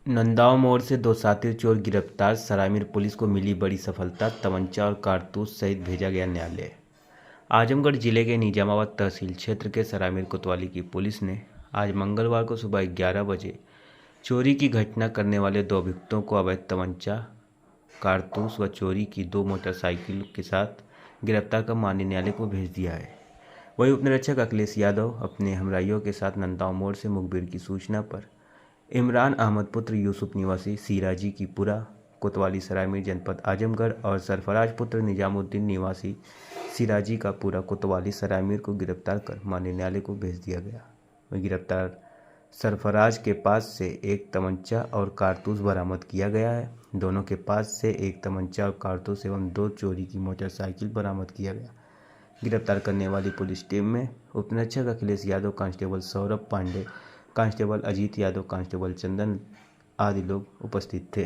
नंदाव मोड़ से दो शातिर चोर गिरफ्तार। सरायमीर पुलिस को मिली बड़ी सफलता। तमंचा और कारतूस सहित भेजा गया न्यायालय। आजमगढ़ जिले के निजामाबाद तहसील क्षेत्र के सरायमीर कोतवाली की पुलिस ने आज मंगलवार को सुबह 11 बजे चोरी की घटना करने वाले दो अभियुक्तों को अवैध तमंचा, कारतूस व चोरी की 2 मोटरसाइकिल के साथ गिरफ्तार कर माननीय न्यायालय को भेज दिया है। वहीं उपनिरीक्षक अखिलेश यादव अपने हमराइयों के साथ नंदाव मोड़ से मुखबिर की सूचना पर इमरान अहमद पुत्र यूसुफ निवासी सिराजी की पुरा कोतवाली सरायमीर जनपद आजमगढ़ और सरफराज पुत्र निजामुद्दीन निवासी सिराजी का पूरा कोतवाली सरायमीर को गिरफ्तार कर माननीय न्यायालय को भेज दिया गया। वहीं गिरफ्तार सरफराज के पास से एक तमंचा और कारतूस बरामद किया गया है। दोनों के पास से एक तमंचा और कारतूस एवं 2 चोरी की मोटरसाइकिल बरामद किया गया। गिरफ्तार करने वाली पुलिस टीम में उपनिरीक्षक Akhilesh Yadav, constable Saurabh Pandey, constable Ajit Yadav, constable Chandan आदि लोग उपस्थित थे।